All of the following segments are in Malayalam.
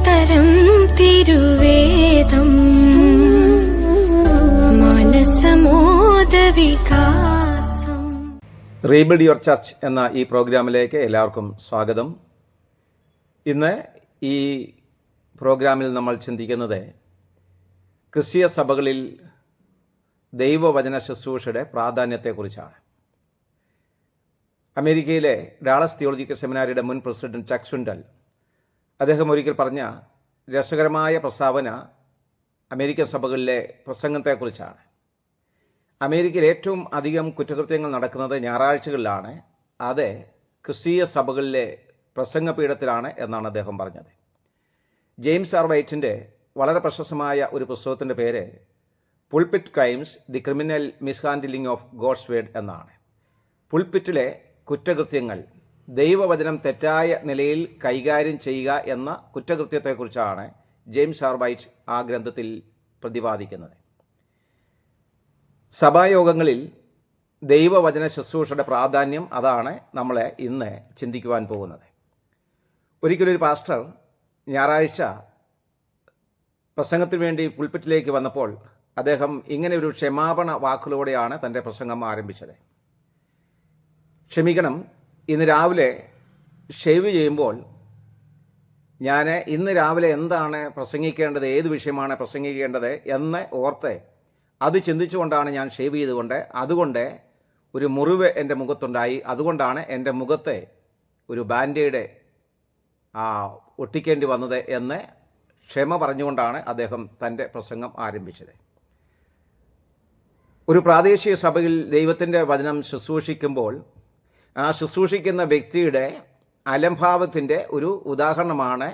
ഉത്തരം തിരുവേദം മനസമോദ വികാസം. റീബിൽഡ് യുവർ ചർച്ച് എന്ന ഈ പ്രോഗ്രാമിലേക്ക് എല്ലാവർക്കും സ്വാഗതം. ഇന്ന് ഈ പ്രോഗ്രാമിൽ നമ്മൾ ചിന്തിക്കുന്നത് ക്രിസ്തീയ സഭകളിൽ ദൈവവചന ശുശ്രൂഷയുടെ പ്രാധാന്യത്തെക്കുറിച്ചാണ്. അമേരിക്കയിലെ ഡാളസ് തിയോളജിക്കൽ സെമിനാരിയുടെ മുൻ പ്രസിഡന്റ് ചക്ക് സ്വിൻഡൽ അദ്ദേഹം ഒരിക്കൽ പറഞ്ഞ രസകരമായ പ്രസ്താവന അമേരിക്കൻ സഭകളിലെ പ്രസംഗത്തെക്കുറിച്ചാണ്. അമേരിക്കയിൽ ഏറ്റവും അധികം കുറ്റകൃത്യങ്ങൾ നടക്കുന്നത് ഞായറാഴ്ചകളിലാണ്. അത് ക്രിസ്തീയ സഭകളിലെ പ്രസംഗപീഠത്തിലാണ് എന്നാണ് അദ്ദേഹം പറഞ്ഞത്. ജെയിംസ് ആർ വൈറ്റിൻ്റെ വളരെ പ്രശസ്തമായ ഒരു പുസ്തകത്തിൻ്റെ പേര് pulpit crimes, the criminal mishandling of God's word എന്നാണ്. പുൾപിറ്റിലെ കുറ്റകൃത്യങ്ങൾ, ദൈവവചനം തെറ്റായ നിലയിൽ കൈകാര്യം ചെയ്യുക എന്ന കുറ്റകൃത്യത്തെക്കുറിച്ചാണ് ജെയിംസ് ആർ വൈറ്റ് ആ ഗ്രന്ഥത്തിൽ പ്രതിപാദിക്കുന്നത്. സഭായോഗങ്ങളിൽ ദൈവവചന ശുശ്രൂഷയുടെ പ്രാധാന്യം, അതാണ് നമ്മളെ ഇന്ന് ചിന്തിക്കുവാൻ പോകുന്നത്. ഒരിക്കലൊരു പാസ്റ്റർ ഞായറാഴ്ച പ്രസംഗത്തിന് വേണ്ടി പുൾപിറ്റിലേക്ക് വന്നപ്പോൾ അദ്ദേഹം ഇങ്ങനെ ഒരു ക്ഷമാപണ വാക്കുകളോടെയാണ് തൻ്റെ പ്രസംഗം ആരംഭിച്ചത്. ക്ഷമിക്കണം, ഇന്ന് രാവിലെ ഷേവ് ചെയ്യുമ്പോൾ ഞാൻ ഇന്ന് രാവിലെ എന്താണ് പ്രസംഗിക്കേണ്ടത്, ഏത് വിഷയമാണ് പ്രസംഗിക്കേണ്ടത് എന്ന് ഓർത്ത് അത് ചിന്തിച്ചുകൊണ്ടാണ് ഞാൻ ഷേവ് ചെയ്തുകൊണ്ട്, അതുകൊണ്ട് ഒരു മുറിവ് എൻ്റെ മുഖത്തുണ്ടായി. അതുകൊണ്ടാണ് എൻ്റെ മുഖത്തെ ഒരു ബാൻഡേഡ് ഒട്ടിക്കേണ്ടി വന്നത് എന്ന് ക്ഷമ പറഞ്ഞുകൊണ്ടാണ് അദ്ദേഹം തൻ്റെ പ്രസംഗം ആരംഭിച്ചത്. ഒരു പ്രാദേശിക സഭയിൽ ദൈവത്തിൻ്റെ വചനം ശുശ്രൂഷിക്കുമ്പോൾ ആ ശുശ്രൂഷിക്കുന്ന വ്യക്തിയുടെ അലംഭാവത്തിൻ്റെ ഒരു ഉദാഹരണമാണ്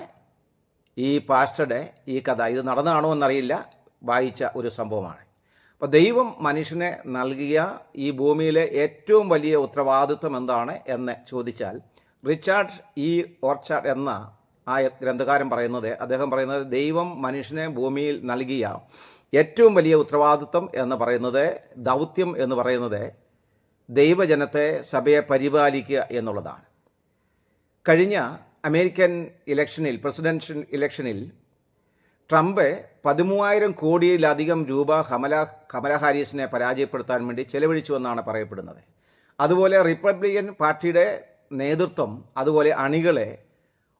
ഈ പാസ്റ്ററുടെ ഈ കഥ. ഇത് നടന്നതാണോ എന്നറിയില്ല, വായിച്ച ഒരു സംഭവമാണ്. അപ്പോൾ ദൈവം മനുഷ്യനെ നൽകിയ ഈ ഭൂമിയിലെ ഏറ്റവും വലിയ ഉത്തരവാദിത്വം എന്താണ് എന്ന് ചോദിച്ചാൽ, റിച്ചാർഡ് ഇ ഓർച്ചാർഡ് എന്ന ആ ഗ്രന്ഥകാരൻ പറയുന്നത്, അദ്ദേഹം പറയുന്നത് ദൈവം മനുഷ്യനെ ഭൂമിയിൽ നൽകിയ ഏറ്റവും വലിയ ഉത്തരവാദിത്വം എന്ന് പറയുന്നത്, ദൗത്യം എന്ന് പറയുന്നത് ദൈവജനത്തെ, സഭയെ പരിപാലിക്കുക എന്നുള്ളതാണ്. കഴിഞ്ഞ അമേരിക്കൻ ഇലക്ഷനിൽ, പ്രസിഡൻഷ്യൽ ഇലക്ഷനിൽ ട്രംപ് 13,000 കോടിയിലധികം രൂപ കമല ഹാരിസിനെ പരാജയപ്പെടുത്താൻ വേണ്ടി ചെലവഴിച്ചുവെന്നാണ് പറയപ്പെടുന്നത്. അതുപോലെ റിപ്പബ്ലിക്കൻ പാർട്ടിയുടെ നേതൃത്വം, അതുപോലെ അണികളെ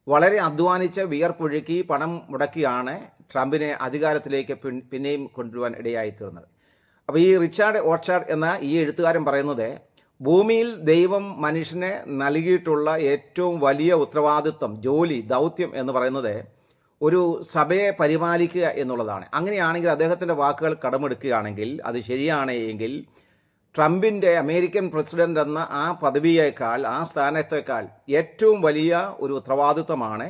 വളരെ അധ്വാനിച്ച് വിയർപ്പൊഴുക്കി പണം മുടക്കിയാണ് ട്രംപിനെ അധികാരത്തിലേക്ക് പിന്നെയും കൊണ്ടുവരാൻ ഇടയായിത്തീർന്നത്. അപ്പോൾ ഈ റിച്ചാർഡ് ഓർച്ചാർഡ് എന്ന ഈ എഴുത്തുകാരൻ പറയുന്നത്, ഭൂമിയിൽ ദൈവം മനുഷ്യനെ നൽകിയിട്ടുള്ള ഏറ്റവും വലിയ ഉത്തരവാദിത്വം, ജോലി, ദൗത്യം എന്ന് പറയുന്നത് ഒരു സഭയെ പരിപാലിക്കുക എന്നുള്ളതാണ്. അങ്ങനെയാണെങ്കിൽ അദ്ദേഹത്തിൻ്റെ വാക്കുകൾ കടമെടുക്കുകയാണെങ്കിൽ, അത് ശരിയാണ് എങ്കിൽ, ട്രംപിൻ്റെ അമേരിക്കൻ പ്രസിഡന്റ് എന്ന ആ പദവിയേക്കാൾ, ആ സ്ഥാനത്തേക്കാൾ ഏറ്റവും വലിയ ഒരു ഉത്തരവാദിത്വമാണ്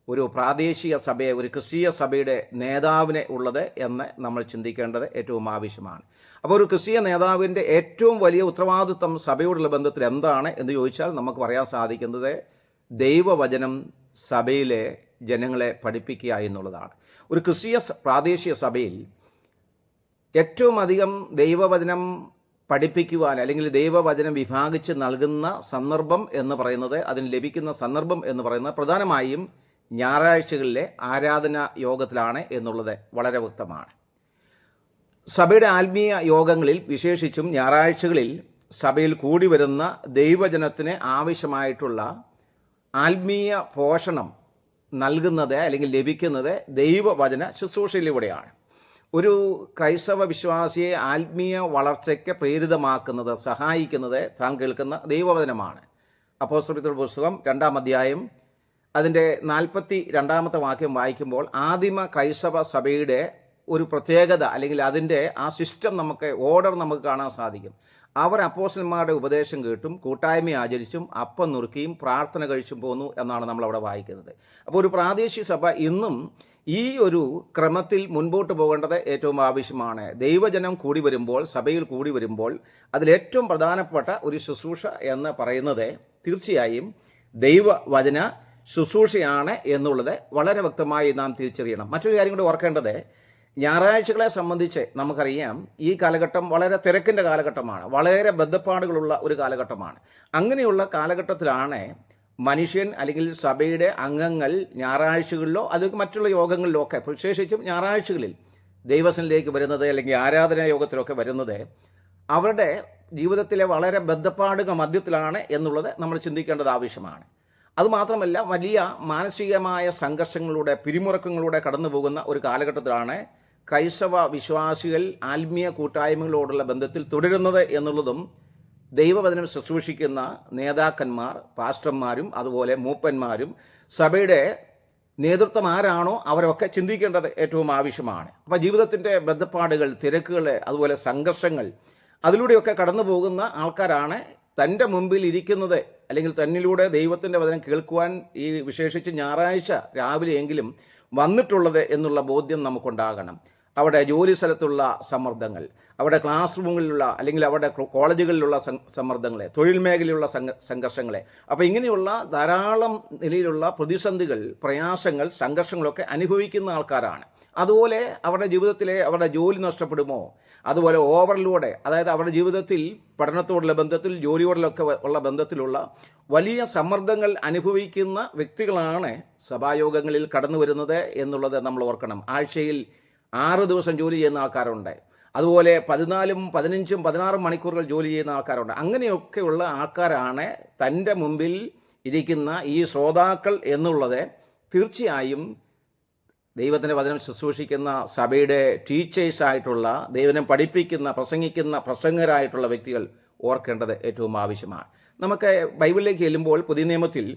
ഒരു പ്രാദേശിക സഭയെ, ഒരു ക്രിസ്തീയ സഭയുടെ നേതാവിനെ ഉള്ളത് എന്ന് നമ്മൾ ചിന്തിക്കേണ്ടത് ഏറ്റവും ആവശ്യമാണ്. അപ്പോൾ ഒരു ക്രിസ്തീയ നേതാവിൻ്റെ ഏറ്റവും വലിയ ഉത്തരവാദിത്വം സഭയോടുള്ള ബന്ധത്തിൽ എന്താണ് എന്ന് ചോദിച്ചാൽ നമുക്ക് പറയാൻ സാധിക്കുന്നത് ദൈവവചനം സഭയിലെ ജനങ്ങളെ പഠിപ്പിക്കുക എന്നുള്ളതാണ്. ഒരു ക്രിസ്തീയ പ്രാദേശിക സഭയിൽ ഏറ്റവും അധികം ദൈവവചനം പഠിപ്പിക്കുവാൻ, അല്ലെങ്കിൽ ദൈവവചനം വിഭാഗിച്ച് നൽകുന്ന സന്ദർഭം എന്ന് പറയുന്നത്, അതിന് ലഭിക്കുന്ന സന്ദർഭം എന്ന് പറയുന്നത് പ്രധാനമായും ഞായറാഴ്ചകളിലെ ആരാധനാ യോഗത്തിലാണ് എന്നുള്ളത് വളരെ വ്യക്തമാണ്. സഭയുടെ ആത്മീയ യോഗങ്ങളിൽ, വിശേഷിച്ചും ഞായറാഴ്ചകളിൽ സഭയിൽ കൂടി വരുന്ന ദൈവജനത്തിന് ആവശ്യമായിട്ടുള്ള ആത്മീയ പോഷണം നൽകുന്നത്, അല്ലെങ്കിൽ ലഭിക്കുന്നത് ദൈവവചന ശുശ്രൂഷയിലൂടെയാണ്. ഒരു ക്രൈസ്തവ വിശ്വാസിയെ ആത്മീയ വളർച്ചയ്ക്ക് പ്രേരിതമാക്കുന്നത്, സഹായിക്കുന്നത് താൻ കേൾക്കുന്ന ദൈവവചനമാണ്. അപ്പോസ്തലരുടെ പുസ്തകം 2-ാം അധ്യായം അതിൻ്റെ 42-ാമത്തെ വാക്യം വായിക്കുമ്പോൾ ആദിമ ക്രൈസ്തവ സഭയുടെ ഒരു പ്രത്യേകത, അല്ലെങ്കിൽ അതിൻ്റെ ആ സിസ്റ്റം, നമുക്ക് ഓർഡർ നമുക്ക് കാണാൻ സാധിക്കും. അവർ അപ്പോസ്തലന്മാരുടെ ഉപദേശം കേട്ടും കൂട്ടായ്മ ആചരിച്ചും അപ്പം നുറുക്കിയും പ്രാർത്ഥന കഴിച്ചും പോന്നു എന്നാണ് നമ്മളവിടെ വായിക്കുന്നത്. അപ്പോൾ ഒരു പ്രാദേശിക സഭ ഇന്നും ഈ ഒരു ക്രമത്തിൽ മുൻപോട്ട് പോകേണ്ടത് ഏറ്റവും ആവശ്യമാണ്. ദൈവജനം കൂടി വരുമ്പോൾ, സഭയിൽ കൂടി വരുമ്പോൾ അതിലേറ്റവും പ്രധാനപ്പെട്ട ഒരു ശുശ്രൂഷ എന്ന് പറയുന്നത് തീർച്ചയായും ദൈവവചന ശുശ്രൂഷയാണ് എന്നുള്ളത് വളരെ വ്യക്തമായി നാം തിരിച്ചറിയണം. മറ്റൊരു കാര്യം കൂടി ഓർക്കേണ്ടത്, ഞായറാഴ്ചകളെ സംബന്ധിച്ച് നമുക്കറിയാം, ഈ കാലഘട്ടം വളരെ തിരക്കിൻ്റെ കാലഘട്ടമാണ്, വളരെ ബദ്ധപ്പാടുകളുള്ള ഒരു കാലഘട്ടമാണ്. അങ്ങനെയുള്ള കാലഘട്ടത്തിലാണ് മനുഷ്യൻ അല്ലെങ്കിൽ സഭയുടെ അംഗങ്ങൾ ഞായറാഴ്ചകളിലോ അല്ലെങ്കിൽ മറ്റുള്ള യോഗങ്ങളിലോ ഒക്കെ, വിശേഷിച്ചും ഞായറാഴ്ചകളിൽ ദൈവസനിലേക്ക് വരുന്നത് അല്ലെങ്കിൽ ആരാധനാ യോഗത്തിലൊക്കെ വരുന്നത് അവരുടെ ജീവിതത്തിലെ വളരെ ബദ്ധപ്പാടുക മധ്യത്തിലാണ് എന്നുള്ളത് നമ്മൾ ചിന്തിക്കേണ്ടത് ആവശ്യമാണ്. അതുമാത്രമല്ല, വലിയ മാനസികമായ സംഘർഷങ്ങളിലൂടെ, പിരിമുറക്കങ്ങളിലൂടെ കടന്നു പോകുന്ന ഒരു കാലഘട്ടത്തിലാണ് ക്രൈസ്തവ വിശ്വാസികൾ ആത്മീയ കൂട്ടായ്മകളോടുള്ള ബന്ധത്തിൽ തുടരുന്നത് എന്നുള്ളതും ദൈവവചനം ശുശ്രൂഷിക്കുന്ന നേതാക്കന്മാർ, പാസ്റ്റർമാരും അതുപോലെ മൂപ്പന്മാരും സഭയുടെ നേതൃത്വം ആരാണോ അവരൊക്കെ ചിന്തിക്കേണ്ടത് ഏറ്റവും ആവശ്യമാണ്. അപ്പോൾ ജീവിതത്തിൻ്റെ ബന്ധപ്പാടുകൾ, തിരക്കുകൾ, അതുപോലെ സംഘർഷങ്ങൾ, അതിലൂടെയൊക്കെ കടന്നു പോകുന്ന ആൾക്കാരാണ് തൻ്റെ മുമ്പിൽ ഇരിക്കുന്നത് അല്ലെങ്കിൽ തന്നിലൂടെ ദൈവത്തിൻ്റെ വചനം കേൾക്കുവാൻ ഈ വിശേഷിച്ച് ഞായറാഴ്ച രാവിലെയെങ്കിലും വന്നിട്ടുള്ളത് എന്നുള്ള ബോധ്യം നമുക്കുണ്ടാകണം. അവിടെ ജോലി സ്ഥലത്തുള്ള സമ്മർദ്ദങ്ങൾ, അവിടെ ക്ലാസ് റൂമുകളിലുള്ള അല്ലെങ്കിൽ അവിടെ കോളേജുകളിലുള്ള സമ്മർദ്ദങ്ങളെ, തൊഴിൽ മേഖലയിലുള്ള സംഘർഷങ്ങളെ, അപ്പോൾ ഇങ്ങനെയുള്ള ധാരാളം നിലയിലുള്ള പ്രതിസന്ധികൾ, പ്രയാസങ്ങൾ, സംഘർഷങ്ങളൊക്കെ അനുഭവിക്കുന്ന ആൾക്കാരാണ്. അതുപോലെ അവരുടെ ജീവിതത്തിലെ അവരുടെ ജോലി നഷ്ടപ്പെടുമോ, അതുപോലെ ഓവർലോഡ്, അതായത് അവരുടെ ജീവിതത്തിൽ പഠനത്തോടുള്ള ബന്ധത്തിൽ, ജോലിയോടിലൊക്കെ ഉള്ള ബന്ധത്തിലുള്ള വലിയ സമ്മർദ്ദങ്ങൾ അനുഭവിക്കുന്ന വ്യക്തികളാണ് സഭായോഗങ്ങളിൽ കടന്നു വരുന്നത് എന്നുള്ളത് നമ്മൾ ഓർക്കണം. ആഴ്ചയിൽ 6 ദിവസം ജോലി ചെയ്യുന്ന ആൾക്കാരുണ്ട്, അതുപോലെ 14, 15, 16 മണിക്കൂറുകൾ ജോലി ചെയ്യുന്ന ആൾക്കാരുണ്ട്. അങ്ങനെയൊക്കെയുള്ള ആൾക്കാരാണ് തൻ്റെ മുമ്പിൽ ഇരിക്കുന്ന ഈ ശ്രോതാക്കൾ എന്നുള്ളത് തീർച്ചയായും ദൈവത്തിൻ്റെ വചനം ശുശ്രൂഷിക്കുന്ന സഭയുടെ ടീച്ചേഴ്സായിട്ടുള്ള, ദൈവനം പഠിപ്പിക്കുന്ന, പ്രസംഗിക്കുന്ന പ്രസംഗരായിട്ടുള്ള വ്യക്തികൾ ഓർക്കേണ്ടത് ഏറ്റവും ആവശ്യമാണ്. നമുക്ക് ബൈബിളിലേക്ക് ചെല്ലുമ്പോൾ പുതിയ നിയമത്തിൽ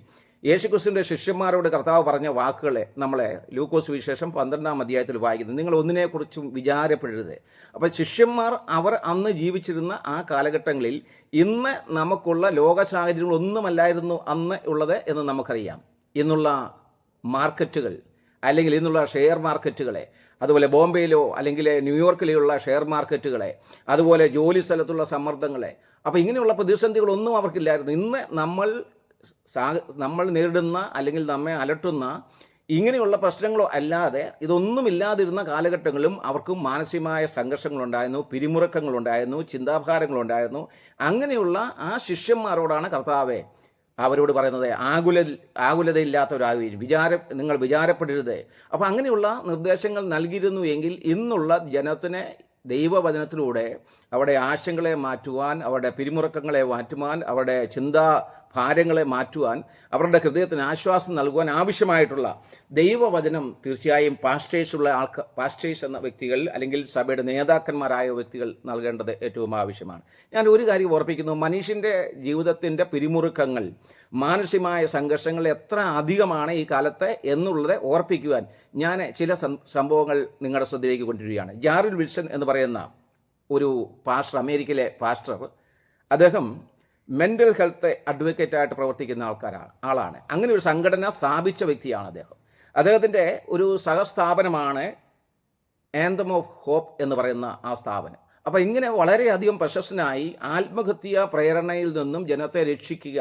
യേശുക്രിസ്തുവിൻ്റെ ശിഷ്യന്മാരോട് കർത്താവ് പറഞ്ഞ വാക്കുകളെ നമ്മളെ ലൂക്കോസ് വിശേഷം 12-ാം അധ്യായത്തിൽ വായിക്കുന്നത്. നിങ്ങൾ ഒന്നിനെക്കുറിച്ചും വിചാരപ്പെടരുത്. അപ്പോൾ ശിഷ്യന്മാർ അവർ അന്ന് ജീവിച്ചിരുന്ന ആ കാലഘട്ടങ്ങളിൽ ഇന്ന് നമുക്കുള്ള ലോക സാഹചര്യങ്ങളൊന്നുമല്ലായിരുന്നു അന്ന് ഉള്ളത് എന്ന് നമുക്കറിയാം. ഇന്നുള്ള മാർക്കറ്റുകൾ അല്ലെങ്കിൽ ഇന്നുള്ള ഷെയർ മാർക്കറ്റുകളെ, അതുപോലെ ബോംബെയിലോ അല്ലെങ്കിൽ ന്യൂയോർക്കിലെയുള്ള ഷെയർ മാർക്കറ്റുകളെ, അതുപോലെ ജോലി സ്ഥലത്തുള്ള സമ്മർദ്ദങ്ങളെ, അപ്പോൾ ഇങ്ങനെയുള്ള പ്രതിസന്ധികളൊന്നും അവർക്കില്ലായിരുന്നു. ഇന്ന് നമ്മൾ നേരിടുന്ന അല്ലെങ്കിൽ നമ്മെ അലട്ടുന്ന ഇങ്ങനെയുള്ള പ്രശ്നങ്ങളോ അല്ലാതെ ഇതൊന്നുമില്ലാതിരുന്ന കാലഘട്ടങ്ങളിലും അവർക്കും മാനസികമായ സംഘർഷങ്ങളുണ്ടായിരുന്നു, പിരിമുറുക്കങ്ങളുണ്ടായിരുന്നു, ചിന്താഭാരങ്ങളുണ്ടായിരുന്നു. അങ്ങനെയുള്ള ആ ശിഷ്യന്മാരോടാണ് കർത്താവെ അവരോട് പറയുന്നത്, ആകുലതയില്ലാത്തവരാകുകയും നിങ്ങൾ വിചാരപ്പെടരുത്. അപ്പോൾ അങ്ങനെയുള്ള നിർദ്ദേശങ്ങൾ നൽകിയിരുന്നു എങ്കിൽ ഇന്നുള്ള ജനത്തിന് ദൈവവചനത്തിലൂടെ അവരുടെ ആശങ്കകളെ മാറ്റുവാൻ, അവരുടെ പിരിമുറുക്കങ്ങളെ മാറ്റുവാൻ, അവരുടെ ഭാരങ്ങളെ മാറ്റുവാൻ, അവരുടെ ഹൃദയത്തിന് ആശ്വാസം നൽകുവാൻ ആവശ്യമായിട്ടുള്ള ദൈവവചനം തീർച്ചയായും പാസ്റ്റേഴ്സ് എന്ന വ്യക്തികൾ അല്ലെങ്കിൽ സഭയുടെ നേതാക്കന്മാരായ വ്യക്തികൾ നൽകേണ്ടത് ഏറ്റവും ആവശ്യമാണ്. ഞാൻ ഒരു കാര്യം ഓർപ്പിക്കുന്നു, മനുഷ്യൻ്റെ ജീവിതത്തിൻ്റെ പിരിമുറുക്കങ്ങൾ, മാനസികമായ സംഘർഷങ്ങൾ എത്ര അധികമാണ് ഈ കാലത്ത് എന്നുള്ളത് ഓർപ്പിക്കുവാൻ ഞാൻ ചില സംഭവങ്ങൾ നിങ്ങളുടെ ശ്രദ്ധയിലേക്ക് കൊണ്ടുവരികയാണ്. ജാറിൽ വിൽസൺ എന്ന് പറയുന്ന ഒരു പാസ്റ്റർ, അമേരിക്കയിലെ പാസ്റ്റർ, അദ്ദേഹം മെൻ്റൽ ഹെൽത്ത് അഡ്വക്കേറ്റായിട്ട് പ്രവർത്തിക്കുന്ന ആളാണ്. അങ്ങനെ ഒരു സംഘടന സ്ഥാപിച്ച വ്യക്തിയാണ് അദ്ദേഹം. അദ്ദേഹത്തിൻ്റെ ഒരു സഹസ്ഥാപനമാണ് ആന്തം ഓഫ് ഹോപ്പ് എന്ന് പറയുന്ന ആ സ്ഥാപനം. അപ്പോൾ ഇങ്ങനെ വളരെയധികം പ്രശസ്തനായി ആത്മഹത്യാ പ്രേരണയിൽ നിന്നും ജനത്തെ രക്ഷിക്കുക,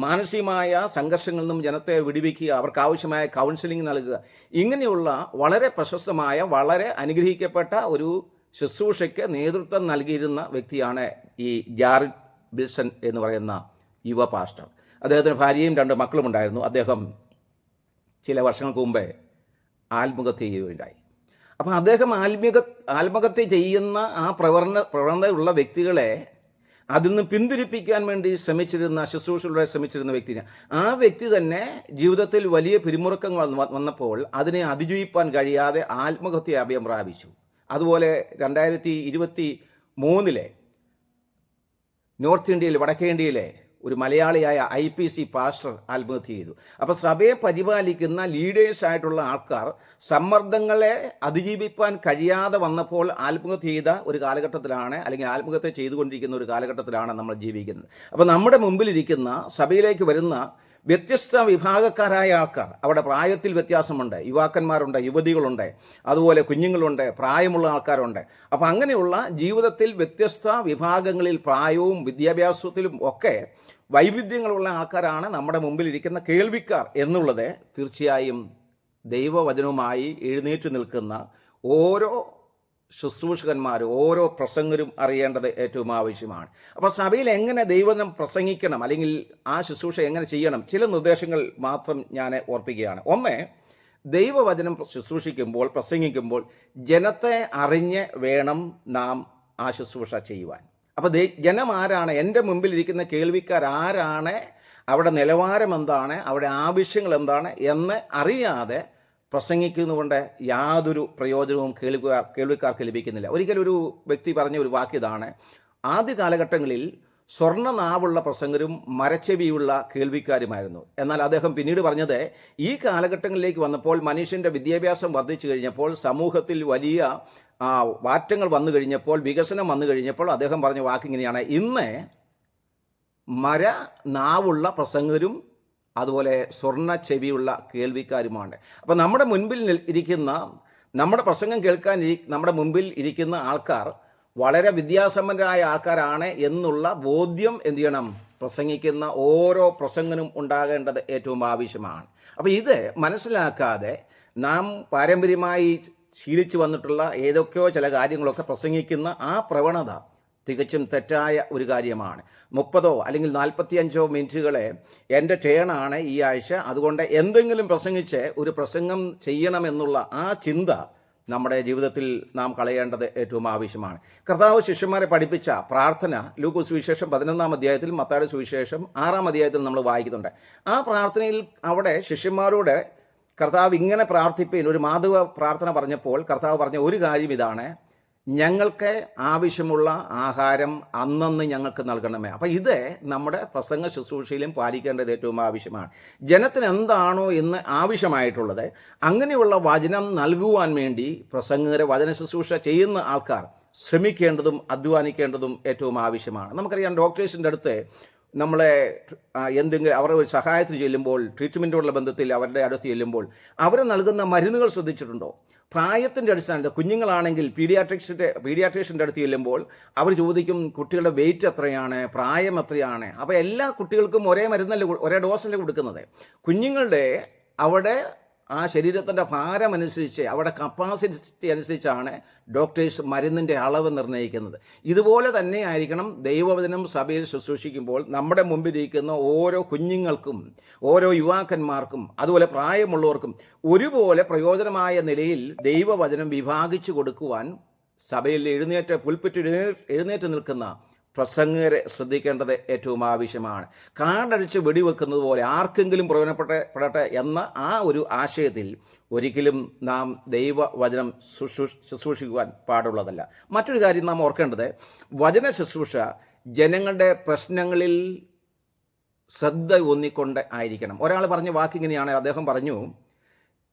മാനസികമായ സംഘർഷങ്ങളിൽ നിന്നും ജനത്തെ വിടുവിക്കുക, അവർക്ക് ആവശ്യമായ കൗൺസിലിംഗ് നൽകുക, ഇങ്ങനെയുള്ള വളരെ പ്രശസ്തമായ, വളരെ അനുഗ്രഹിക്കപ്പെട്ട ഒരു ശുശ്രൂഷയ്ക്ക് നേതൃത്വം നൽകിയിരുന്ന വ്യക്തിയാണ് ഈ ജാറിൽ വിൽസൺ എന്ന് പറയുന്ന യുവ പാസ്റ്റർ. അദ്ദേഹത്തിന് ഭാര്യയും 2 മക്കളും ഉണ്ടായിരുന്നു. അദ്ദേഹം ചില വർഷങ്ങൾക്ക് മുമ്പേ ആത്മഹത്യ ചെയ്യുകയുണ്ടായി. അപ്പോൾ അദ്ദേഹം ആത്മഹത്യ ചെയ്യുന്ന ആ പ്രവണതയുള്ള വ്യക്തികളെ അതിൽ നിന്ന് പിന്തിരിപ്പിക്കാൻ വേണ്ടി ശുശ്രൂഷയിലൂടെ ശ്രമിച്ചിരുന്ന വ്യക്തിനെ, ആ വ്യക്തി തന്നെ ജീവിതത്തിൽ വലിയ പിരിമുറുക്കങ്ങൾ വന്നപ്പോൾ അതിനെ അതിജീവിക്കാൻ കഴിയാതെ ആത്മഹത്യ അഭയം പ്രാപിച്ചു. അതുപോലെ 2023 നോർത്ത് ഇന്ത്യയിൽ, വടക്കേ ഇന്ത്യയിലെ ഒരു മലയാളിയായ IPC പാസ്റ്റർ ആത്മഹത്യ ചെയ്തു. അപ്പോൾ സഭയെ പരിപാലിക്കുന്ന ലീഡേഴ്സായിട്ടുള്ള ആൾക്കാർ സമ്മർദ്ദങ്ങളെ അതിജീവിക്കാൻ കഴിയാതെ വന്നപ്പോൾ ആത്മഹത്യ ചെയ്ത ഒരു കാലഘട്ടത്തിലാണ്, അല്ലെങ്കിൽ ആത്മഹത്യ ചെയ്തുകൊണ്ടിരിക്കുന്ന ഒരു കാലഘട്ടത്തിലാണ് നമ്മൾ ജീവിക്കുന്നത്. അപ്പോൾ നമ്മുടെ മുമ്പിലിരിക്കുന്ന സഭയിലേക്ക് വരുന്ന വ്യത്യസ്ത വിഭാഗക്കാരായ ആൾക്കാർ, അവിടെ പ്രായത്തിൽ വ്യത്യാസമുണ്ട്, യുവാക്കന്മാരുണ്ട്, യുവതികളുണ്ട്, അതുപോലെ കുഞ്ഞുങ്ങളുണ്ട്, പ്രായമുള്ള ആൾക്കാരുണ്ട്. അപ്പോൾ അങ്ങനെയുള്ള ജീവിതത്തിൽ വ്യത്യസ്ത വിഭാഗങ്ങളിൽ പ്രായവും വിദ്യാഭ്യാസത്തിലും ഒക്കെ വൈവിധ്യങ്ങളുള്ള ആൾക്കാരാണ് നമ്മുടെ മുമ്പിലിരിക്കുന്ന കേൾവിക്കാർ എന്നുള്ളത് തീർച്ചയായും ദൈവവചനവുമായി എഴുന്നേറ്റ് നിൽക്കുന്ന ഓരോ ശുശ്രൂഷകന്മാർ, ഓരോ പ്രസംഗരും അറിയേണ്ടത് ഏറ്റവും ആവശ്യമാണ്. അപ്പോൾ സഭയിൽ എങ്ങനെ ദൈവവചനം പ്രസംഗിക്കണം, അല്ലെങ്കിൽ ആ ശുശ്രൂഷ എങ്ങനെ ചെയ്യണം, ചില നിർദ്ദേശങ്ങൾ മാത്രം ഞാൻ ഓർപ്പിക്കുകയാണ്. ഒന്ന്, ദൈവവചനം ശുശ്രൂഷിക്കുമ്പോൾ, പ്രസംഗിക്കുമ്പോൾ ജനത്തെ അറിഞ്ഞ് വേണം നാം ആ ശുശ്രൂഷ ചെയ്യുവാൻ. അപ്പോൾ ജനം ആരാണ്, എൻ്റെ മുമ്പിലിരിക്കുന്ന കേൾവിക്കാരാരാണ്, അവിടെ നിലവാരം എന്താണ്, അവിടെ ആവശ്യങ്ങൾ എന്താണ് എന്ന് അറിയാതെ പ്രസംഗിക്കുന്നതുകൊണ്ട് യാതൊരു പ്രയോജനവും കേൾവിക്കാർക്ക് ലഭിക്കുന്നില്ല. ഒരിക്കലും ഒരു വ്യക്തി പറഞ്ഞ ഒരു വാക്യതാണ്, ആദ്യ കാലഘട്ടങ്ങളിൽ സ്വർണ്ണ നാവുള്ള പ്രസംഗരും മരച്ചെവിയുള്ള കേൾവിക്കാരുമായിരുന്നു. എന്നാൽ അദ്ദേഹം പിന്നീട് പറഞ്ഞത്, ഈ കാലഘട്ടങ്ങളിലേക്ക് വന്നപ്പോൾ മനുഷ്യൻ്റെ വിദ്യാഭ്യാസം വർദ്ധിച്ചു കഴിഞ്ഞപ്പോൾ, സമൂഹത്തിൽ വലിയ മാറ്റങ്ങൾ വന്നു കഴിഞ്ഞപ്പോൾ, വികസനം വന്നു കഴിഞ്ഞപ്പോൾ അദ്ദേഹം പറഞ്ഞ വാക്കിങ്ങനെയാണ്, ഇന്ന് മര നാവുള്ള പ്രസംഗരും അതുപോലെ സ്വർണ്ണ ചെവിയുള്ള കേൾവിക്കാരുമാണ്. അപ്പം നമ്മുടെ മുൻപിൽ ഇരിക്കുന്ന, നമ്മുടെ പ്രസംഗം കേൾക്കാൻ നമ്മുടെ മുമ്പിൽ ഇരിക്കുന്ന ആൾക്കാർ വളരെ വിദ്യാസമ്പന്നരായ ആൾക്കാരാണ് എന്നുള്ള ബോധ്യം എന്ത് ചെയ്യണം, പ്രസംഗിക്കുന്ന ഓരോ പ്രസംഗനും ഉണ്ടാകേണ്ടത് ഏറ്റവും ആവശ്യമാണ്. അപ്പോൾ ഇത് മനസ്സിലാക്കാതെ നാം പാരമ്പര്യമായി ശീലിച്ചു വന്നിട്ടുള്ള ഏതൊക്കെയോ ചില കാര്യങ്ങളൊക്കെ പ്രസംഗിക്കുന്ന ആ പ്രവണത തികച്ചും തെറ്റായ ഒരു കാര്യമാണ്. 30 അല്ലെങ്കിൽ 45 മിനിറ്റുകളെ എൻ്റെ ടേണാണ് ഈ ആഴ്ച, അതുകൊണ്ട് എന്തെങ്കിലും പ്രസംഗിച്ച് ഒരു പ്രസംഗം ചെയ്യണമെന്നുള്ള ആ ചിന്ത നമ്മുടെ ജീവിതത്തിൽ നാം കളയേണ്ടത് ഏറ്റവും ആവശ്യമാണ്. കർത്താവ് ശിഷ്യന്മാരെ പഠിപ്പിച്ച പ്രാർത്ഥന ലൂക്കോസ് സുവിശേഷം 11-ാം അധ്യായത്തിൽ, മത്തായിയുടെ സുവിശേഷം 6-ാം അധ്യായത്തിൽ നമ്മൾ വായിക്കുന്നുണ്ട്. ആ പ്രാർത്ഥനയിൽ അവിടെ ശിഷ്യന്മാരോട് കർത്താവ് ഇങ്ങനെ പ്രാർത്ഥിപ്പിൻ, ഒരു മാതൃക പ്രാർത്ഥന പറഞ്ഞപ്പോൾ കർത്താവ് പറഞ്ഞ ഒരു കാര്യം ഇതാണ്, ഞങ്ങൾക്ക് ആവശ്യമുള്ള ആഹാരം അന്നന്ന് ഞങ്ങൾക്ക് നൽകണമേ. അപ്പം ഇത് നമ്മുടെ പ്രസംഗ ശുശ്രൂഷയിലും പാലിക്കേണ്ടത് ഏറ്റവും ആവശ്യമാണ്. ജനത്തിന് എന്താണോ ഇന്ന് ആവശ്യമായിട്ടുള്ളത്, അങ്ങനെയുള്ള വചനം നൽകുവാൻ വേണ്ടി പ്രസംഗകരെ, വചന ശുശ്രൂഷ ചെയ്യുന്ന ആൾക്കാർ ശ്രമിക്കേണ്ടതും അധ്വാനിക്കേണ്ടതും ഏറ്റവും ആവശ്യമാണ്. നമുക്കറിയാം, ഡോക്ടേഴ്സിൻ്റെ അടുത്ത് നമ്മളെ എന്തെങ്കിലും അവരുടെ ഒരു സഹായത്തിന് ചെല്ലുമ്പോൾ, ട്രീറ്റ്മെൻറ്റോടുള്ള ബന്ധത്തിൽ അവരുടെ അടുത്ത് ചെല്ലുമ്പോൾ അവർ നൽകുന്ന മരുന്നുകൾ ശ്രദ്ധിച്ചിട്ടുണ്ടോ? പ്രായത്തിൻ്റെ അടിസ്ഥാനത്തിൽ കുഞ്ഞുങ്ങളാണെങ്കിൽ പീഡിയാട്രീഷ്യൻ്റെ അടുത്ത് ചെല്ലുമ്പോൾ അവർ ചോദിക്കും, കുട്ടികളുടെ വെയിറ്റ് എത്രയാണ്, പ്രായം എത്രയാണ്. അപ്പോൾ എല്ലാ കുട്ടികൾക്കും ഒരേ മരുന്നല്ല, ഒരേ ഡോസല്ലേ കൊടുക്കുന്നത്. കുഞ്ഞുങ്ങളുടെ അവിടെ ആ ശരീരത്തിൻ്റെ ഭാരമനുസരിച്ച്, അവിടെ കപ്പാസിറ്റി അനുസരിച്ചാണ് ഡോക്ടേഴ്സ് മരുന്നിൻ്റെ അളവ് നിർണ്ണയിക്കുന്നത്. ഇതുപോലെ തന്നെ ആയിരിക്കണം ദൈവവചനം സഭയിൽ ശുശ്രൂഷിക്കുമ്പോൾ നമ്മുടെ മുമ്പിലിരിക്കുന്ന ഓരോ കുഞ്ഞുങ്ങൾക്കും, ഓരോ യുവാക്കന്മാർക്കും, അതുപോലെ പ്രായമുള്ളവർക്കും ഒരുപോലെ പ്രയോജനമായ നിലയിൽ ദൈവവചനം വിഭാഗിച്ചു കൊടുക്കുവാൻ സഭയിൽ എഴുന്നേറ്റ് നിൽക്കുന്ന പ്രസംഗരെ ശ്രദ്ധിക്കേണ്ടത് ഏറ്റവും ആവശ്യമാണ്. കാടടിച്ച് വെടിവെക്കുന്നത് പോലെ ആർക്കെങ്കിലും പ്രയോജനപ്പെടട്ടെ എന്ന ആ ഒരു ആശയത്തിൽ ഒരിക്കലും നാം ദൈവവചനം ശുശ്രൂഷിക്കുവാൻ പാടുള്ളതല്ല. മറ്റൊരു കാര്യം നാം ഓർക്കേണ്ടത്, വചന ശുശ്രൂഷ ജനങ്ങളുടെ പ്രശ്നങ്ങളിൽ ശ്രദ്ധ ഊന്നിക്കൊണ്ട് ആയിരിക്കണം. ഒരാൾ പറഞ്ഞ വാക്കിങ്ങനെയാണ്, അദ്ദേഹം പറഞ്ഞു,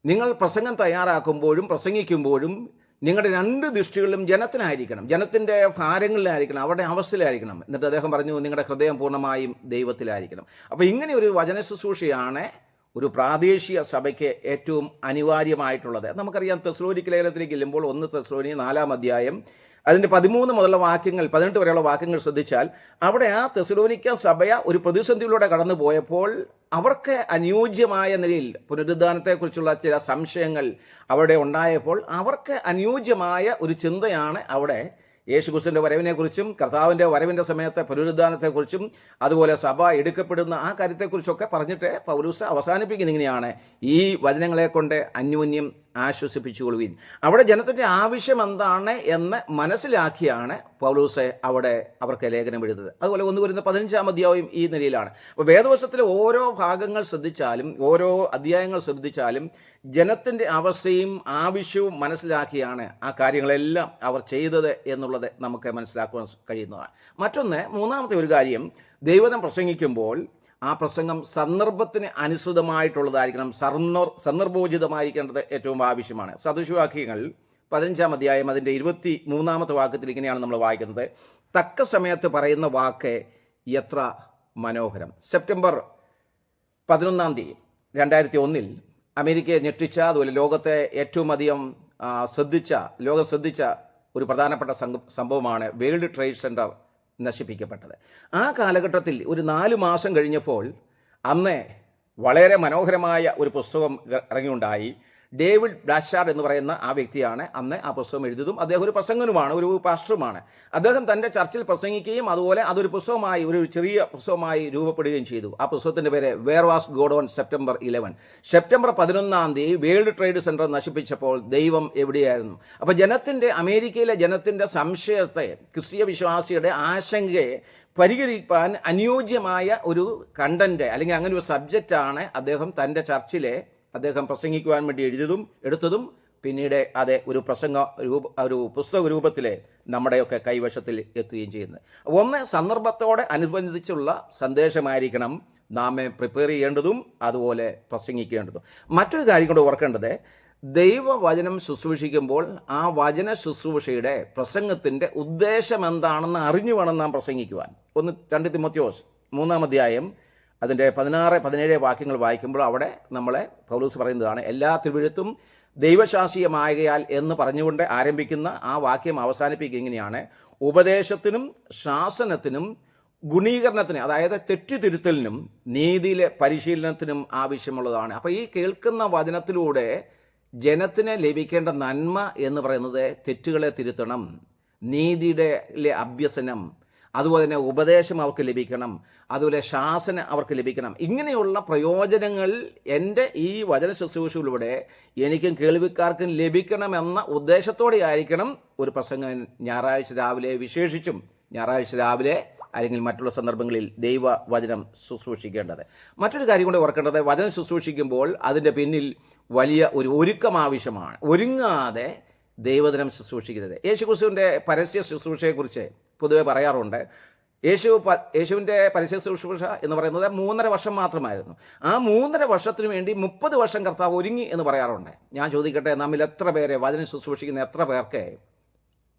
നിങ്ങൾ പ്രസംഗം തയ്യാറാക്കുമ്പോഴും പ്രസംഗിക്കുമ്പോഴും നിങ്ങളുടെ 2 ദൃഷ്ടികളിലും ജനത്തിനായിരിക്കണം, ജനത്തിൻ്റെ ഭാരങ്ങളിലായിരിക്കണം, അവരുടെ അവസ്ഥയിലായിരിക്കണം. എന്നിട്ട് അദ്ദേഹം പറഞ്ഞു, നിങ്ങളുടെ ഹൃദയം പൂർണ്ണമായും ദൈവത്തിലായിരിക്കണം. അപ്പോൾ ഇങ്ങനെ ഒരു വചന ശുശ്രൂഷയാണ് ഒരു പ്രാദേശിക സഭയ്ക്ക് ഏറ്റവും അനിവാര്യമായിട്ടുള്ളത്. നമുക്കറിയാം, തെസ്സലോനിക്ക ലേഖനത്തിലേക്ക് ചെല്ലുമ്പോൾ 1 തെസ്സലോനിയ 4-ാം അധ്യായം അതിൻ്റെ 13 മുതലുള്ള വാക്യങ്ങൾ, 18 വരെയുള്ള വാക്യങ്ങൾ ശ്രദ്ധിച്ചാൽ അവിടെ ആ തെസ്സലോനിക്ക സഭ ഒരു പ്രതിസന്ധിയിലൂടെ കടന്നു പോയപ്പോൾ അവർക്ക് അനുയോജ്യമായ നിലയിൽ പുനരുദ്ധാനത്തെക്കുറിച്ചുള്ള ചില സംശയങ്ങൾ അവിടെ ഉണ്ടായപ്പോൾ അവർക്ക് അനുയോജ്യമായ ഒരു ചിന്തയാണ് അവിടെ യേശുക്രിസ്തുവിൻ്റെ വരവിനെക്കുറിച്ചും കർത്താവിൻ്റെ വരവിൻ്റെ സമയത്തെ പുനരുദ്ധാനത്തെക്കുറിച്ചും അതുപോലെ സഭ എടുക്കപ്പെടുന്ന ആ കാര്യത്തെക്കുറിച്ചൊക്കെ പറഞ്ഞിട്ട് പൗലോസ് അവസാനിപ്പിക്കുന്ന ഇങ്ങനെയാണ്, ഈ വചനങ്ങളെ കൊണ്ട് അന്യോന്യം ആശ്വസിപ്പിച്ചുകൊള്ളുവിൻ. അവിടെ ജനത്തിൻ്റെ ആവശ്യം എന്താണ് എന്ന് മനസ്സിലാക്കിയാണ് പൗലോസ് അവിടെ അവർക്ക് ലേഖനം എഴുതുന്നത്. അതുപോലെ 1 കൊരിന്ത്യർ 15-ാം അധ്യായം ഈ നിലയിലാണ്. അപ്പോൾ വേദവസ്തുത്തിലെ ഓരോ ഭാഗങ്ങൾ ശ്രദ്ധിച്ചാലും, ഓരോ അധ്യായങ്ങൾ ശ്രദ്ധിച്ചാലും ജനത്തിൻ്റെ അവസ്ഥയും ആവശ്യവും മനസ്സിലാക്കിയാണ് ആ കാര്യങ്ങളെല്ലാം അവർ ചെയ്തത് എന്നുള്ളത് നമുക്ക് മനസ്സിലാക്കുവാൻ കഴിയുന്നതാണ്. മറ്റൊന്ന്, മൂന്നാമത്തെ ഒരു കാര്യം, ദൈവവചനം പ്രസംഗിക്കുമ്പോൾ ആ പ്രസംഗം സന്ദർഭത്തിന് അനുസൃതമായിട്ടുള്ളതായിരിക്കണം, സന്ദർഭോചിതമായിരിക്കേണ്ടത് ഏറ്റവും ആവശ്യമാണ്. സദൃശവാക്യങ്ങൾ 15-ാം അധ്യായം അതിൻ്റെ 23-ാമത്തെ വാക്യത്തിൽ ഇങ്ങനെയാണ് നമ്മൾ വായിക്കുന്നത്, തക്ക സമയത്ത് പറയുന്ന വാക്ക് എത്ര മനോഹരം. സെപ്റ്റംബർ 11-ാം തീയതി 2001 അമേരിക്കയെ ഞെട്ടിച്ച, അതുപോലെ ലോകത്തെ ഏറ്റവും അധികം ലോകം ശ്രദ്ധിച്ച ഒരു പ്രധാനപ്പെട്ട സംഭവമാണ് വേൾഡ് ട്രേഡ് സെൻറ്റർ നശിപ്പിക്കപ്പെട്ടത്. ആ കാലഘട്ടത്തിൽ ഒരു 4 മാസം കഴിഞ്ഞപ്പോൾ അന്ന് വളരെ മനോഹരമായ ഒരു പുസ്തകം ഇറങ്ങിയുണ്ടായി. ഡേവിഡ് ബ്ലാഷാർഡ് എന്ന് പറയുന്ന ആ വ്യക്തിയാണ് അന്ന് ആ പുസ്തകം എഴുതിയതും. അദ്ദേഹം ഒരു പ്രസംഗനുമാണ്, ഒരു പാസ്റ്ററുമാണ്. അദ്ദേഹം തൻ്റെ ചർച്ചിൽ പ്രസംഗിക്കുകയും അതുപോലെ അതൊരു പുസ്തകമായി, ഒരു ചെറിയ പുസ്തകമായി രൂപപ്പെടുകയും ചെയ്തു. ആ പുസ്തകത്തിൻ്റെ പേര് where was God on September 11. September 11 World Trade Centre നശിപ്പിച്ചപ്പോൾ ദൈവം എവിടെയായിരുന്നു? അപ്പോൾ അമേരിക്കയിലെ ജനത്തിൻ്റെ സംശയത്തെ, ക്രിസ്തീയ വിശ്വാസിയുടെ ആശങ്കയെ പരിഹരിക്കാൻ അനുയോജ്യമായ ഒരു കണ്ടന്റ് അല്ലെങ്കിൽ അങ്ങനെ ഒരു സബ്ജക്റ്റാണ് അദ്ദേഹം തൻ്റെ ചർച്ചിലെ പ്രസംഗിക്കുവാൻ വേണ്ടി എടുത്തതും പിന്നീട് അത് ഒരു പുസ്തക രൂപത്തിൽ നമ്മുടെയൊക്കെ കൈവശത്തിൽ എത്തുകയും ചെയ്യുന്നത്. ഒന്ന്, സന്ദർഭത്തോടെ അനുബന്ധിച്ചുള്ള സന്ദേശമായിരിക്കണം നാം പ്രിപ്പയർ ചെയ്യേണ്ടതും അതുപോലെ പ്രസംഗിക്കേണ്ടതും. മറ്റൊരു കാര്യം കൂടെ ഓർക്കേണ്ടത്, ദൈവവചനം ശുശ്രൂഷിക്കുമ്പോൾ ആ വചന ശുശ്രൂഷയുടെ പ്രസംഗത്തിൻ്റെ ഉദ്ദേശം എന്താണെന്ന് അറിഞ്ഞു വേണം നാം പ്രസംഗിക്കുവാൻ. 2 തിമോത്തിയോസ് 3-ാം അധ്യായം അതിൻ്റെ 16-17 വാക്യങ്ങൾ വായിക്കുമ്പോൾ അവിടെ നമ്മളെ പൗലോസ് പറയുന്നതാണ്, എല്ലാ തിരുവെഴുത്തും ദൈവശാസ്ത്രീയമാകയാൽ എന്ന് പറഞ്ഞുകൊണ്ട് ആരംഭിക്കുന്ന ആ വാക്യം അവസാനിപ്പിക്കുക ഇങ്ങനെയാണ്: ഉപദേശത്തിനും ശാസനത്തിനും ഗുണീകരണത്തിന്, അതായത് തെറ്റുതിരുത്തലിനും നീതിയിലെ പരിശീലനത്തിനും ആവശ്യമുള്ളതാണ്. അപ്പോൾ ഈ കേൾക്കുന്ന വചനത്തിലൂടെ ജനത്തിന് ലഭിക്കേണ്ട നന്മ എന്ന് പറയുന്നത് തെറ്റുകളെ തിരുത്തണം, നീതിയുടെ അഭ്യസനം, അതുപോലെ തന്നെ ഉപദേശം അവർക്ക് ലഭിക്കണം, അതുപോലെ ശാസന അവർക്ക് ലഭിക്കണം. ഇങ്ങനെയുള്ള പ്രയോജനങ്ങൾ എൻ്റെ ഈ വചന ശുശ്രൂഷയിലൂടെ എനിക്കും കേൾവിക്കാർക്കും ലഭിക്കണമെന്ന ഉദ്ദേശത്തോടെ ആയിരിക്കണം ഒരു പ്രസംഗം ഞായറാഴ്ച രാവിലെ, വിശേഷിച്ചും ഞായറാഴ്ച രാവിലെ അല്ലെങ്കിൽ മറ്റുള്ള സന്ദർഭങ്ങളിൽ ദൈവവചനം ശുശ്രൂഷിക്കേണ്ടത്. മറ്റൊരു കാര്യം കൂടെ ഓർക്കേണ്ടത്, വചനം ശുശ്രൂഷിക്കുമ്പോൾ അതിൻ്റെ പിന്നിൽ വലിയ ഒരു ഒരുക്കം ആവശ്യമാണ്. ഒരുങ്ങാതെ ദൈവവചനം ശുശ്രൂഷിക്കരുത്. യേശുക്രിസ്തുവിൻ്റെ പരസ്യ ശുശ്രൂഷയെക്കുറിച്ച് പൊതുവെ പറയാറുണ്ട്. യേശുവിൻ്റെ പരസ്യ ശുശ്രൂഷ എന്ന് പറയുന്നത് 3.5 വർഷം മാത്രമായിരുന്നു. ആ 3.5 വർഷത്തിന് വേണ്ടി 30 വർഷം കർത്താവ് ഒരുങ്ങി എന്ന് പറയാറുണ്ട്. ഞാൻ ചോദിക്കട്ടെ, നമ്മിൽ എത്ര പേരെ, വചനം ശുശ്രൂഷിക്കുന്ന എത്ര പേർക്ക്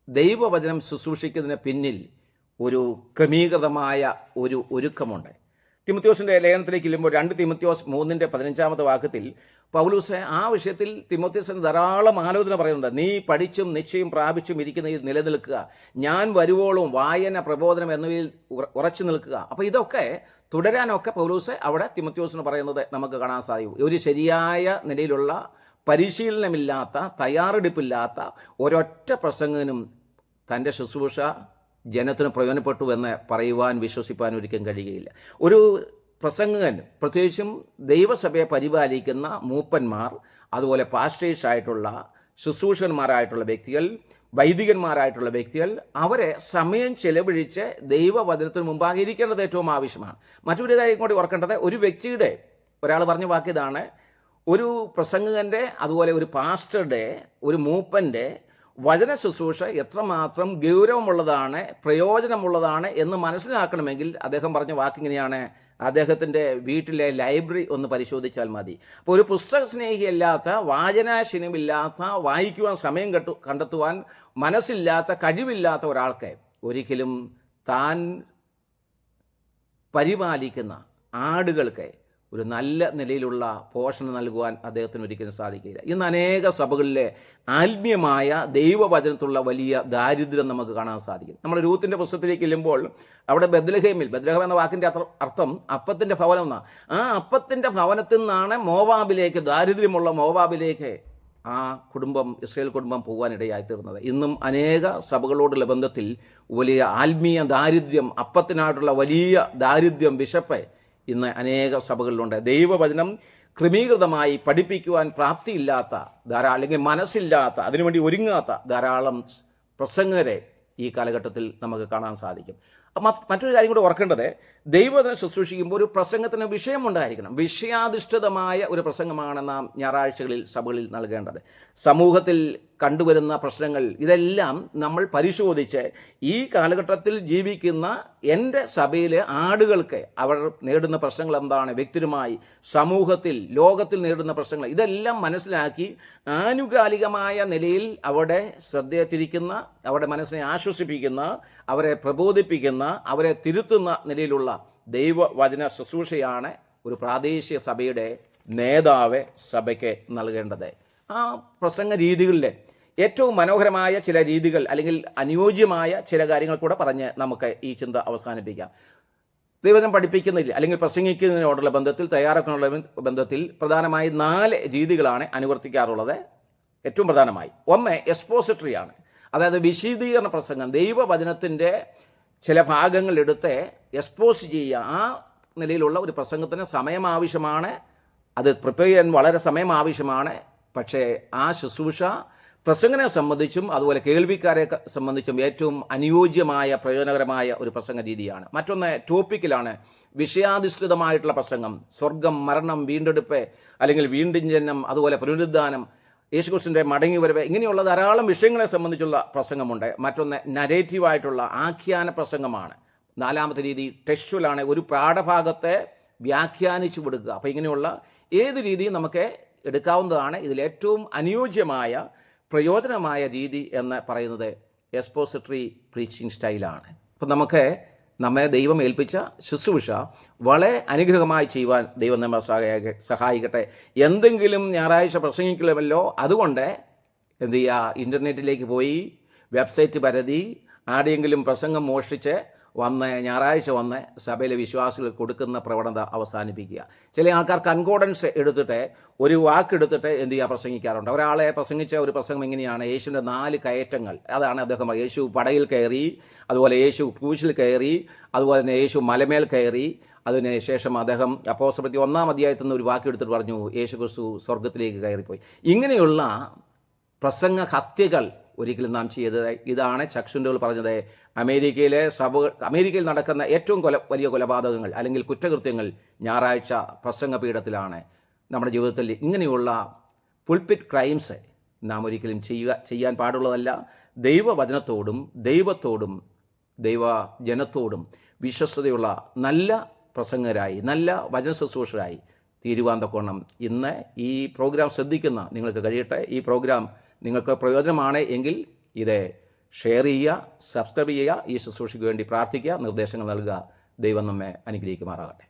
ദൈവവചനം ശുശ്രൂഷിക്കുന്നതിന് പിന്നിൽ ഒരു ക്രമീകൃതമായ ഒരു ഒരുക്കമുണ്ട്? തിമോത്തിയോസിൻ്റെ ലേഖനത്തിലേക്ക് ചെല്ലുമ്പോൾ 2 തിമോത്തിയോസ് 3:15 വാക്യത്തിൽ പൗലോസ് ആ വിഷയത്തിൽ തിമോത്തിയോസിന് ധാരാളം ആലോചന പറയുന്നുണ്ട്. നീ പഠിച്ചും നിശ്ചയം പ്രാപിച്ചും ഇരിക്കുന്നതിൽ നിലനിൽക്കുക, ഞാൻ വരുവോളും വായന, പ്രബോധനം എന്നിവയിൽ ഉറച്ചു നിൽക്കുക. അപ്പോൾ ഇതൊക്കെ തുടരാനൊക്കെ പൗലോസ് അവിടെ തിമോത്തിയോസിന് പറയുന്നത് നമുക്ക് കാണാൻ സാധിക്കും. ഒരു ശരിയായ നിലയിലുള്ള പരിശീലനമില്ലാത്ത, തയ്യാറെടുപ്പില്ലാത്ത ഒരൊറ്റ പ്രസംഗനും തൻ്റെ ശുശ്രൂഷ ജനത്തിന് പ്രയോജനപ്പെട്ടു എന്ന് പറയുവാൻ, വിശ്വസിപ്പാൻ ഒരിക്കലും കഴിയുകയില്ല. ഒരു പ്രസംഗകൻ, പ്രത്യേകിച്ചും ദൈവസഭയെ പരിപാലിക്കുന്ന മൂപ്പന്മാർ, അതുപോലെ പാസ്റ്റേഴ്സ് ആയിട്ടുള്ള, ശുശ്രൂഷകന്മാരായിട്ടുള്ള വ്യക്തികൾ, വൈദികന്മാരായിട്ടുള്ള വ്യക്തികൾ, അവരെ സമയം ചെലവഴിച്ച് ദൈവവചനത്തിന് മുമ്പാകെ ഇരിക്കേണ്ടത് ഏറ്റവും ആവശ്യമാണ്. മറ്റൊരു കാര്യം കൂടി ഓർക്കേണ്ടത്, ഒരു വ്യക്തിയുടെ, ഒരാൾ പറഞ്ഞ വാക്കിതാണ്, ഒരു പ്രസംഗകൻ്റെ, അതുപോലെ ഒരു പാസ്റ്ററുടെ, ഒരു മൂപ്പൻ്റെ വചന ശുശ്രൂഷ എത്രമാത്രം ഗൗരവമുള്ളതാണ്, പ്രയോജനമുള്ളതാണ് എന്ന് മനസ്സിലാക്കണമെങ്കിൽ അദ്ദേഹം പറഞ്ഞ വാക്കിങ്ങനെയാണ്: അദ്ദേഹത്തിൻ്റെ വീട്ടിലെ ലൈബ്രറി ഒന്ന് പരിശോധിച്ചാൽ മതി. അപ്പോൾ ഒരു പുസ്തക സ്നേഹിയല്ലാത്ത, വായനാശീലമില്ലാത്ത, വായിക്കുവാൻ സമയം കണ്ടെത്തുവാൻ മനസ്സില്ലാത്ത, കഴിവില്ലാത്ത ഒരാൾക്ക് ഒരിക്കലും താൻ പരിപാലിക്കുന്ന ആടുകൾക്ക് ഒരു നല്ല നിലയിലുള്ള പോഷണം നൽകുവാൻ അദ്ദേഹത്തിന് ഒരിക്കലും സാധിക്കില്ല. ഇന്ന് അനേക സഭകളിലെ ആത്മീയമായ ദൈവവചനത്തിലുള്ള വലിയ ദാരിദ്ര്യം നമുക്ക് കാണാൻ സാധിക്കും. നമ്മൾ രൂത്തിൻ്റെ പുസ്തകത്തിലേക്ക് ചെല്ലുമ്പോൾ അവിടെ ബെത്ലഹേം എന്ന വാക്കിൻ്റെ അർത്ഥം അപ്പത്തിൻ്റെ ഭവനം എന്നാണ്. ആ അപ്പത്തിൻ്റെ ഭവനത്തിൽ നിന്നാണ് മോവാബിലേക്ക്, ദാരിദ്ര്യമുള്ള മോവാബിലേക്ക് ആ കുടുംബം, ഇസ്രായേൽ കുടുംബം പോകാനിടയായി തീർന്നത്. ഇന്നും അനേക സഭകളോടുള്ള ബന്ധത്തിൽ വലിയ ആത്മീയ ദാരിദ്ര്യം, അപ്പത്തിനായിട്ടുള്ള വലിയ ദാരിദ്ര്യം, വിശപ്പ് ഇന്ന് അനേക സഭകളിലുണ്ട്. ദൈവവചനം ക്രമീകൃതമായി പഠിപ്പിക്കുവാൻ പ്രാപ്തിയില്ലാത്ത അല്ലെങ്കിൽ മനസ്സില്ലാത്ത, അതിനുവേണ്ടി ഒരുങ്ങാത്ത ധാരാളം പ്രസംഗരെ ഈ കാലഘട്ടത്തിൽ നമുക്ക് കാണാൻ സാധിക്കും. മറ്റൊരു കാര്യം കൂടി ഓർക്കേണ്ടത്, ദൈവവചനം ശുശ്രൂഷിക്കുമ്പോൾ ഒരു പ്രസംഗത്തിന് വിഷയമുണ്ടായിരിക്കണം. വിഷയാധിഷ്ഠിതമായ ഒരു പ്രസംഗമാണ് നാം ഞായറാഴ്ചകളിൽ സഭകളിൽ നൽകേണ്ടത്. സമൂഹത്തിൽ കണ്ടുവരുന്ന പ്രശ്നങ്ങൾ ഇതെല്ലാം നമ്മൾ പരിശോധിച്ച് ഈ കാലഘട്ടത്തിൽ ജീവിക്കുന്ന എൻ്റെ സഭയിലെ ആടുകൾക്ക് അവർ നേരിടുന്ന പ്രശ്നങ്ങൾ എന്താണ്, വ്യക്തിപരമായി സമൂഹത്തിൽ, ലോകത്തിൽ നേരിടുന്ന പ്രശ്നങ്ങൾ, ഇതെല്ലാം മനസ്സിലാക്കി ആനുകാലികമായ നിലയിൽ അവിടെ ശ്രദ്ധയെ തിരിക്കുന്ന, അവരുടെ മനസ്സിനെ ആശ്വസിപ്പിക്കുന്ന, അവരെ പ്രബോധിപ്പിക്കുന്ന, അവരെ തിരുത്തുന്ന നിലയിലുള്ള ദൈവവചന ശുശ്രൂഷയാണ് ഒരു പ്രാദേശിക സഭയുടെ നേതാവ് സഭയ്ക്ക് നൽകേണ്ടത്. ആ പ്രസംഗ രീതികളിൽ ഏറ്റവും മനോഹരമായ ചില രീതികൾ അല്ലെങ്കിൽ അനുയോജ്യമായ ചില കാര്യങ്ങൾ കൂടെ പറഞ്ഞ് നമുക്ക് ഈ ചിന്ത അവസാനിപ്പിക്കാം. ദൈവവചനം പഠിപ്പിക്കുന്നില്ല അല്ലെങ്കിൽ പ്രസംഗിക്കുന്നതിനോടുള്ള ബന്ധത്തിൽ, തയ്യാറാക്കാനുള്ള ബന്ധത്തിൽ പ്രധാനമായി 4 രീതികളാണ് അനുവർത്തിക്കാറുള്ളത്. ഏറ്റവും പ്രധാനമായി ഒന്ന് എക്സ്പോസിറ്ററിയാണ്, അതായത് വിശദീകരണ പ്രസംഗം. ദൈവവചനത്തിൻ്റെ ചില ഭാഗങ്ങൾ എടുത്ത് എക്സ്പോസ് ചെയ്യുക. ആ നിലയിലുള്ള ഒരു പ്രസംഗത്തിന് സമയം ആവശ്യമാണ്, അത് പ്രിപ്പയർ ചെയ്യാൻ വളരെ സമയം ആവശ്യമാണ്. പക്ഷേ ആ ശുശ്രൂഷ പ്രസംഗനെ സംബന്ധിച്ചും അതുപോലെ കേൾവിക്കാരെ സംബന്ധിച്ചും ഏറ്റവും അനുയോജ്യമായ പ്രയോജനകരമായ ഒരു പ്രസംഗ രീതിയാണ്. മറ്റൊന്ന് ടോപ്പിക്കിലാണ്, വിഷയാധിഷ്ഠിതമായിട്ടുള്ള പ്രസംഗം. സ്വർഗം, മരണം, വീണ്ടെടുപ്പ് അല്ലെങ്കിൽ വീണ്ടും ജനനം, അതുപോലെ പുനരുദ്ധാനം, യേശുക്രിസ്തുവിൻ്റെ മടങ്ങിവരവ്, ഇങ്ങനെയുള്ള ധാരാളം വിഷയങ്ങളെ സംബന്ധിച്ചുള്ള പ്രസംഗമുണ്ട്. മറ്റൊന്ന് നരേറ്റീവായിട്ടുള്ള ആഖ്യാന പ്രസംഗമാണ്. 4-മത്തെ രീതി ടെക്സ്റ്റുവലാണ്, ഒരു പാഠഭാഗത്തെ വ്യാഖ്യാനിച്ചു കൊടുക്കുക. അപ്പോൾ ഇങ്ങനെയുള്ള ഏത് രീതിയും നമുക്ക് എടുക്കാവുന്നതാണ്. ഇതിലേറ്റവും അനുയോജ്യമായ പ്രയോജനമായ രീതി എന്ന് പറയുന്നത് എക്സ്പോസിറ്ററി പ്രീച്ചിങ് സ്റ്റൈലാണ്. അപ്പം നമ്മെ ദൈവം ഏൽപ്പിച്ച ശുശ്രൂഷ വളരെ അനുഗ്രഹമായി ചെയ്യുവാൻ ദൈവം നമ്മെ സഹായിക്കട്ടെ. എന്തെങ്കിലും ഞായറാഴ്ച പ്രസംഗിക്കലുമല്ലോ, അതുകൊണ്ട് എന്ത് ചെയ്യുക, ഇൻ്റർനെറ്റിലേക്ക് പോയി വെബ്സൈറ്റ് പരതി ആരെങ്കിലും പ്രസംഗം മോഷ്ടിച്ച് ഞായറാഴ്ച വന്ന് സഭയിലെ വിശ്വാസികൾ കൊടുക്കുന്ന പ്രവണത അവസാനിപ്പിക്കുക. ചില ആൾക്കാർ കൺകോർഡൻസ് എടുത്തിട്ട് ഒരു വാക്കെടുത്തിട്ട് എന്ത് ചെയ്യുക, പ്രസംഗിക്കാറുണ്ട്. ഒരാളെ പ്രസംഗിച്ച ഒരു പ്രസംഗം ഇങ്ങനെയാണ്: യേശുവിൻ്റെ 4 കയറ്റങ്ങൾ. അതാണ് അദ്ദേഹം. യേശു പടയിൽ കയറി, അതുപോലെ യേശു ക്രൂശിൽ കയറി, അതുപോലെ തന്നെ യേശു മലമേൽ കയറി. അതിന് ശേഷം അദ്ദേഹം അപ്പോസ്തലപ്രവൃത്തി 1-ാം അധ്യായത്തിൽ നിന്ന് ഒരു വാക്കെടുത്തിട്ട് പറഞ്ഞു, യേശു ക്രിസ്തു സ്വർഗത്തിലേക്ക് കയറിപ്പോയി. ഇങ്ങനെയുള്ള പ്രസംഗ ഹത്യകൾ ഒരിക്കലും നാം ചെയ്തത്. ഇതാണ് ചക്സുണ്ടുകൾ പറഞ്ഞത്. അമേരിക്കയിൽ നടക്കുന്ന ഏറ്റവും വലിയ കൊലപാതകങ്ങൾ അല്ലെങ്കിൽ കുറ്റകൃത്യങ്ങൾ ഞായറാഴ്ച പ്രസംഗപീഠത്തിലാണ്. നമ്മുടെ ജീവിതത്തിൽ ഇങ്ങനെയുള്ള പുൾപിറ്റ് ക്രൈംസ് നാം ഒരിക്കലും ചെയ്യാൻ പാടുള്ളതല്ല. ദൈവവചനത്തോടും ദൈവത്തോടും ദൈവജനത്തോടും വിശ്വസ്തതയുള്ള നല്ല പ്രസംഗരായി, നല്ല വചന ശുശ്രൂഷരായി തീരുവാൻ തക്കവണ്ണം ഇന്ന് ഈ പ്രോഗ്രാം ശ്രദ്ധിക്കുന്ന നിങ്ങൾക്ക് കഴിയട്ടെ. ഈ പ്രോഗ്രാം നിങ്ങൾക്ക് പ്രയോജനമാണ് എങ്കിൽ ഇത് ഷെയർ ചെയ്യുക, സബ്സ്ക്രൈബ് ചെയ്യുക, ഈ ശുശ്രൂഷയ്ക്ക് വേണ്ടി പ്രാർത്ഥിക്കുക, നിർദ്ദേശങ്ങൾ നൽകുക. ദൈവം നമ്മെ അനുഗ്രഹിക്കുമാറാകട്ടെ.